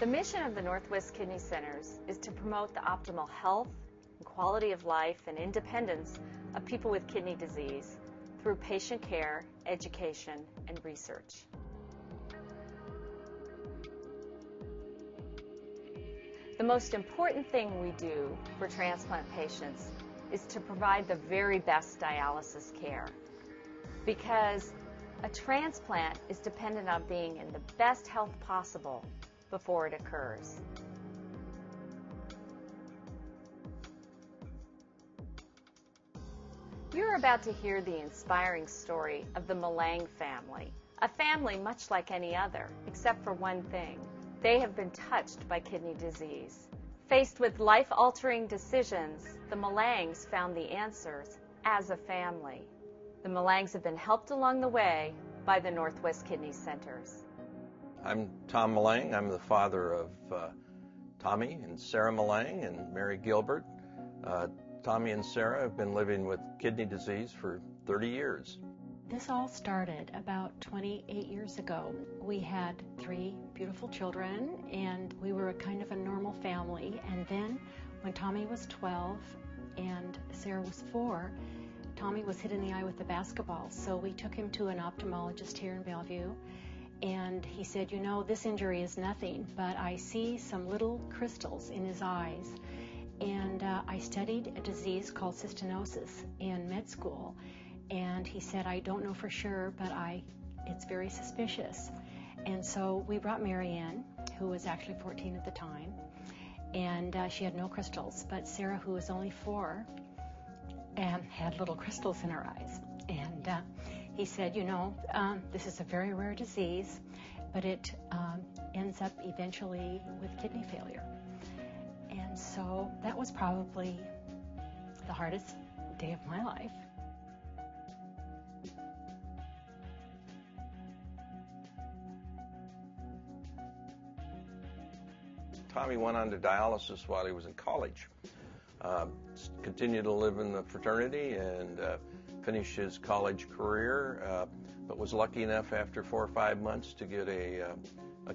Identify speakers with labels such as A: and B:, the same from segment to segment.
A: The mission of the Northwest Kidney Centers is to promote the optimal health, and quality of life, and independence of people with kidney disease through patient care, education, and research. The most important thing we do for transplant patients is to provide the very best dialysis care, because a transplant is dependent on being in the best health possible before it occurs. You're about to hear the inspiring story of the Malang family, a family much like any other, except for one thing. They have been touched by kidney disease. Faced with life-altering decisions, the Malangs found the answers as a family. The Malangs have been helped along the way by the Northwest Kidney Centers.
B: I'm Tom Malang. I'm the father of Tommy and Sarah Malang and Mary Gilbert. Tommy and Sarah have been living with kidney disease for 30 years.
C: This all started about 28 years ago. We had 3 beautiful children, and we were a kind of a normal family. And then when Tommy was 12 and Sarah was 4, Tommy was hit in the eye with a basketball. So we took him to an ophthalmologist here in Bellevue, and he said, you know, this injury is nothing, but I see some little crystals in his eyes. And I studied a disease called cystinosis in med school. And he said, I don't know for sure, but it's very suspicious. And so we brought Mary in, who was actually 14 at the time, and she had no crystals. But Sarah, who was only 4, had little crystals in her eyes. And he said, you know, this is a very rare disease, but it ends up eventually with kidney failure. And so that was probably the hardest day of my life.
B: Tommy went on to dialysis while he was in college. Continued to live in the fraternity and finish his college career, but was lucky enough after 4 or 5 months to get a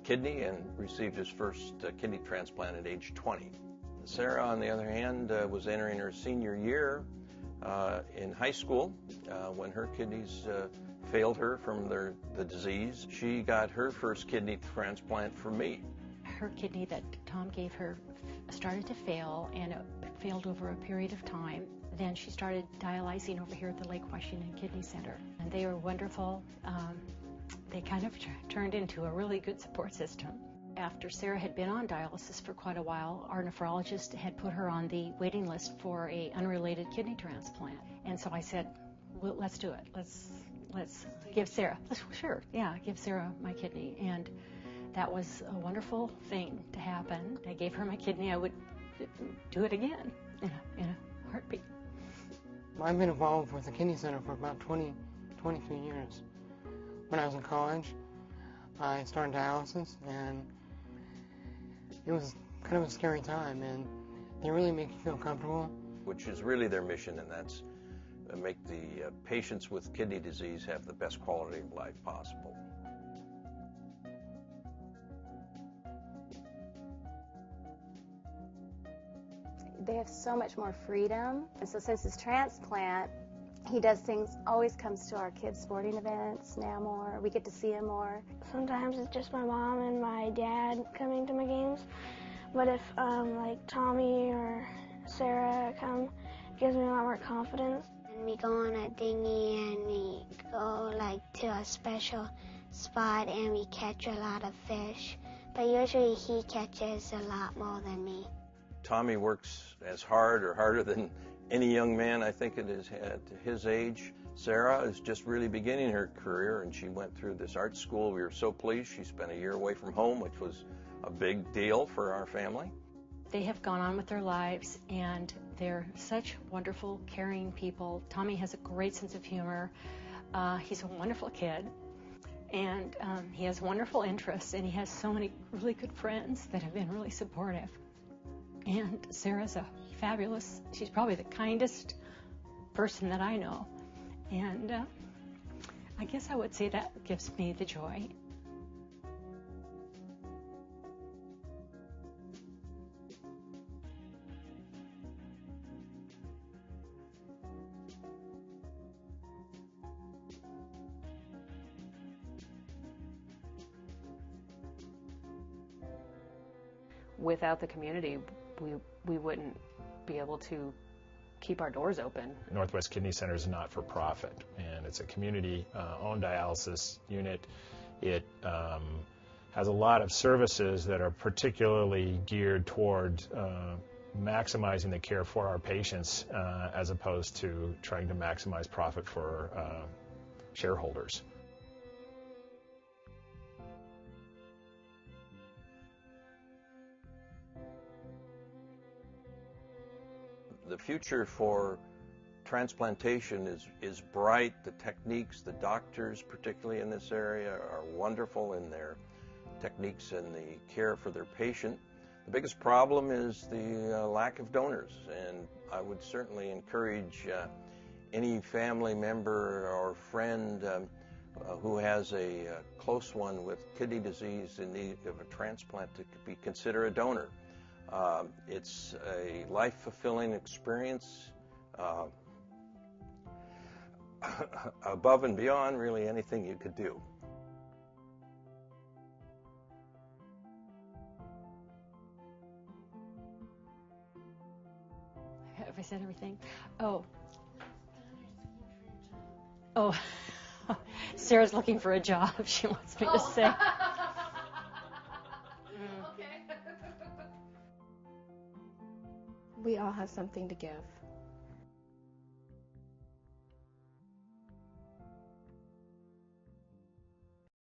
B: kidney and received his first kidney transplant at age 20. Sarah, on the other hand, was entering her senior year in high school when her kidneys failed her from the disease. She got her first kidney transplant from me.
C: Her kidney that Tom gave her started to fail, and it failed over a period of time. Then she started dialyzing over here at the Lake Washington Kidney Center, and they were wonderful. They kind of turned into a really good support system. After Sarah had been on dialysis for quite a while, our nephrologist had put her on the waiting list for an unrelated kidney transplant. And so I said, well, let's do it. Let's give Sarah, give Sarah my kidney. And that was a wonderful thing to happen. I gave her my kidney. I would do it again in a heartbeat.
D: I've been involved with the Kidney Center for about 22 years. When I was in college, I started dialysis, and it was kind of a scary time, and they really make you feel comfortable.
B: Which is really their mission, and that's make the patients with kidney disease have the best quality of life possible.
E: They have so much more freedom. And so since his transplant, he does things, always comes to our kids' sporting events now more. We get to see him more.
F: Sometimes it's just my mom and my dad coming to my games. But if like Tommy or Sarah come, it gives me a lot more confidence.
G: And we go on a dinghy and we go like to a special spot and we catch a lot of fish. But usually he catches a lot more than me.
B: Tommy works as hard or harder than any young man, I think it is, at his age. Sarah is just really beginning her career, and she went through this art school. We were so pleased. She spent a year away from home, which was a big deal for our family.
C: They have gone on with their lives, and they're such wonderful, caring people. Tommy has a great sense of humor. He's a wonderful kid, and he has wonderful interests, and he has so many really good friends that have been really supportive. And Sarah's a fabulous, she's probably the kindest person that I know. And I guess I would say that gives me the joy. without the community, we wouldn't be able to keep our doors open.
H: Northwest Kidney Center is not for profit, and it's a community-owned dialysis unit. It has a lot of services that are particularly geared toward maximizing the care for our patients as opposed to trying to maximize profit for shareholders.
B: The future for transplantation is bright. The techniques, the doctors, particularly in this area, are wonderful in their techniques and the care for their patient. The biggest problem is the lack of donors, and I would certainly encourage any family member or friend who has a close one with kidney disease in need of a transplant to consider a donor. It's a life-fulfilling experience, above and beyond really anything you could do.
C: Have I said everything? Oh. Oh. Sarah's looking for a job, she wants me to say.
I: We all have something to give.